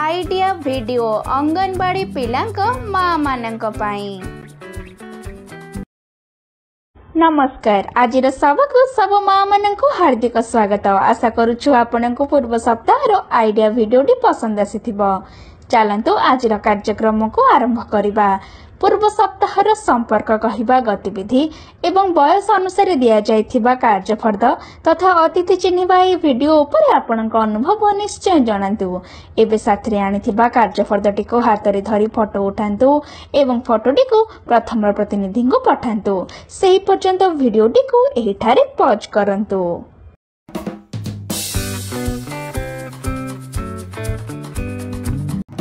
Idea video anganwadi पिलांक माँ मानंक पाई। नमस्कार, आज सबक सब माँ मान को हार्दिक स्वागत। आशा करुछु आपण को पूर्व सप्ताह आइडिया वीडियोटी पसंद आसीथिबो। चलंतु आज कार्यक्रम को आरंभ करिबा। पूर्व सप्ताह संपर्क कहिबा गतिविधि एवं बयस अनुसार दिया जाइथिबा कार्यफर्द तथा अतिथि चिन्हिबा ए वीडियो ऊपर आपनक अनुभव निश्चय जणांतु। एबे साथरे आनिथिबा कार्यफर्दटी को हाथ रे धरी फोटो उठांतु एवं फोटोटी को प्रथम प्रतिनिधि को पठांतु। सेही पर्यंत वीडियोटी को एठारे पॉज करंतु।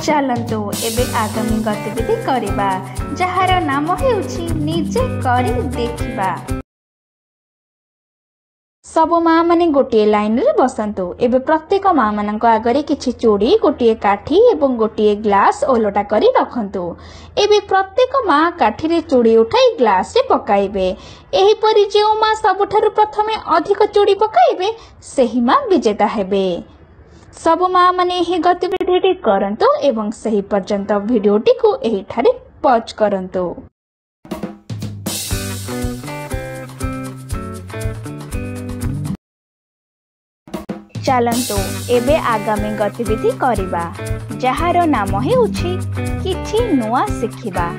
चलंतु एबे आगामी गतिविधि करिबा, जहार नाम हेउछि निजे करी देखिबा। सब माँ माने गोटे लाइन रे बसंतु। एबे प्रत्येक माँ मानक आगरे किछि चूड़ी, गोटे काठी एवं गोटे ग्लास ओलटा करी रखंतु। एबे प्रत्येक माँ काठी रे चूड़ी उठाई ग्लास रे पकाइबे। एही परि जेउ माँ सबठारु प्रथमे अधिक चूड़ी पकाइबे सेही माँ विजेता हेबे। सब माँ माने एही गतिविधि करंतु एवं सही पर्यंत वीडियोटी को एठारे पॉज करंतु। चलंतु एबे आगामी गतिविधि करिबा, जहार नाम हेउछि किछि नुआ सिखिबा।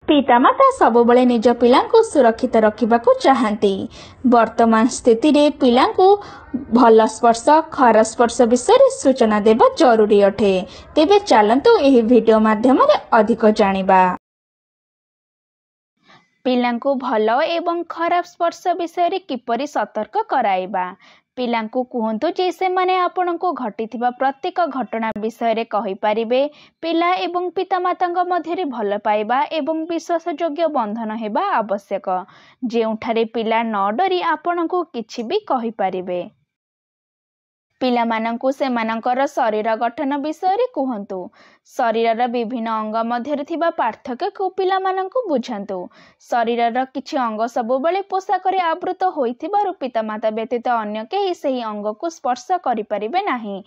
पितामाता सबुबले निज पिलांकु सुरक्षित रखिबाकु चाहंती। वर्तमान स्थिति रे पिलांकु भल स्पर्श खराब स्पर्श विषय सूचना देबा जरूरी अठे। तेबे चलंतु एही वीडियो माध्यम रे अधिक जानिबा। पिलांकु भल एवं खराब स्पर्श विषय रे किपरि सतर्क कराइबा। पिलांकु कुहंतु जे से माने आपनको घटिथिबा प्रत्येक घटना विषय रे कहि परिबे। पिला एवं पितामातांग मध्य रे भल पाइबा एवं विश्वासयोग्य बंधन हेबा आवश्यक, जेउठारे पिला न डरी आपनको किछि भी कहि परिबे। पिला मानंकु सेमानंकर शरीर गठन विषय रे कुहंतु। शरीरर विभिन्न अंग मध्य थिबा पार्थक्य को पिला मानंकु बुझांतु। शरीरर किछि अंग सबुबले पोशाक रे आवृत होइथिबारु पितामाता व्यतीत अन्य केही सेही अंग को स्पर्श करि परिबे नाही।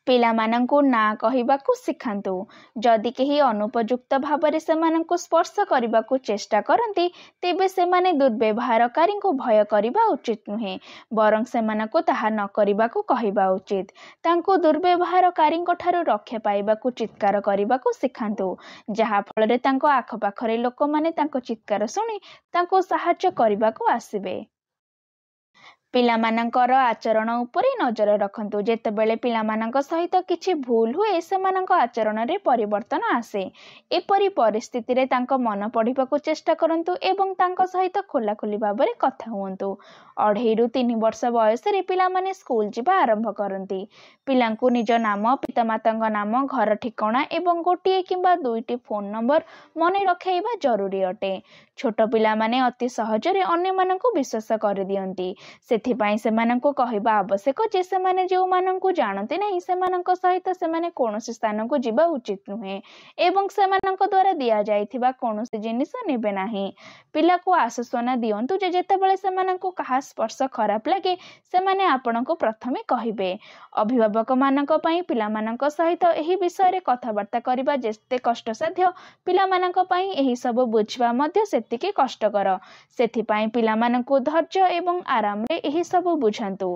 पिला मानंकु ना कहिबाकु सिखांतु। जदि केही अनुपयुक्त भाबरे सेमानंकु स्पर्श करिबाकु चेष्टा करंती तेबे सेमाने दुर्व्यवहारकारी को भय करिबा उचित नुहे, बरं सेमानंकु ताहा न करिबाकु कहिबा उचित। तांकु दुर्व्यवहारकारी ठारु रक्षा पाइबाकु चित्कार करिबाकु सिखांतु, जहा फलरे तांको आखपाखरे लोक माने तांको चित्कार सुनी तांको सहाय्य करिबाकु आसिबे। पिला मानंकर आचरण उपरे नजर रखंतु। जेतेबेले पिला मानंक सहित किछि भूल हुए सेमानंक आचरण रे परिवर्तन आसे। एपरि परिस्थिति रे तांको मन पढ़िबाकु चेष्टा करंतु एवं तांको सहित खोलाखोली भाबरे कथा हुअंतु। 2.5 रु 3 वर्ष बयस रे पिला माने स्कूल जिबा आरंभ करंती। पिलांकु निज नाम, पितामातांग नाम, घर ठिकाना एवं गोटिए किंबा दुईटी फोन नंबर मने रखाइबा जरूरी अटे। छोट पिला माने अति सहजरे अन्य मानंकु विश्वास कर दियंती। सेथिपाई सेमानंकु कहिबा आवश्यक जे सेमाने जेउ मानंकु जानते नाही सेमानंक सहित सेमाने कोनोसी स्थान को जिबा उचित नुहे एवं सेमानंक द्वारा दिया जाइथिबा कोनोसी जिनिस नेबे नाही। पिला को आश्वासन दियंतु जे जेतेबेले सेमानंकु कहा स्पर्श खराब लागे सेमाने आपनको प्रथमे कहिबे। अभिभावक मानंक पई पिला मानंक सहित एही विषय रे कथावार्ता करिबा जेते कष्टसाध्य पिला मानंक पई एही सब बुझिबा मध्ये सेतिके कष्टकर। सेथिपाई पिला मानंकु धैर्य एवं आराम रे एही सब बुझांतु।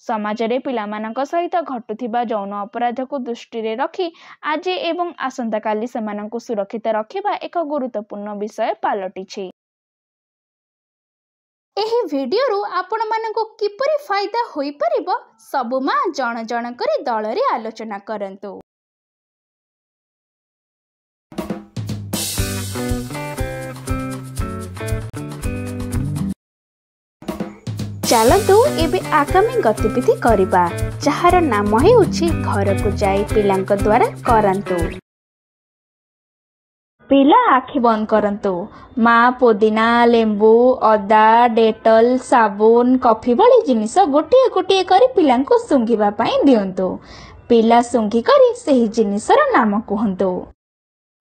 समाज रे पिला मानंक सहित घटुथिबा यौन अपराध को दृष्टि रे रखी आज एवं आसंता काली सेमानंकु सुरक्षित रखिबा एक गुरुत्वपूर्ण विषय पालटिछि। एही वीडियो रु आपण मानंकु किपरि फायदा होई परिबो सबु मां जण जण करी दल रे आलोचना करंतु। चलतु एबे आगामी गतिविधि करिबा, जहार नाम हेउछि घर को जाई पिलांक द्वारा करंतु। पिला आखि बंद करंतु। माँ पुदीना, लेंबू, अदा, डेटल, साबुन, कॉफी भली जिनिस गोटे गोटे करी पिलांकु सुंघिबा पई दियंतु। पिला सुंघी करी सेही जिनिसर नाम कुहंतु।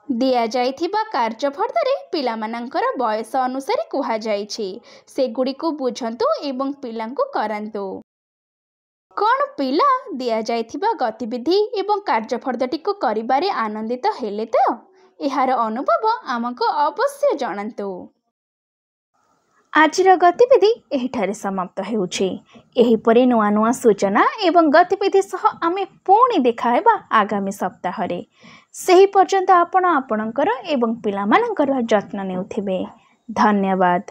दिया जाइथिबा कार्यफर्दरे पिलामानंकर बयस अनुसार कुहा जाइछि। सेगुडी को बुझंतु एवं पिलांकु करंतु। କ'ଣ ପିଲା ଦିଆଯାଇଥିବା ଗତିବିଧି ଏବଂ କାର୍ଯ୍ୟଫର୍ଦ୍ଦଟିକୁ କରିବାରେ ଆନନ୍ଦିତ ହେଲେ ତ? ଏହାର ଅନୁଭବ ଆମକୁ ଅବଶ୍ୟ ଜଣାନ୍ତୁ। ଆଜିର ଗତିବିଧି ଏହିଠାରେ ସମାପ୍ତ ହେଉଛି। ଏହିପରି ନୂଆ ନୂଆ ସୂଚନା ଏବଂ ଗତିବିଧି ସହ ଆମେ ପୁଣି ଦେଖା ହେବା ଆଗାମୀ ସପ୍ତାହରେ। ସେହି ପର୍ଯ୍ୟନ୍ତ ଆପଣ ଆପଣଙ୍କର ଏବଂ ପିଲାମାନଙ୍କର ଯତ୍ନ ନେଉଥିବେ। ଧନ୍ୟବାଦ।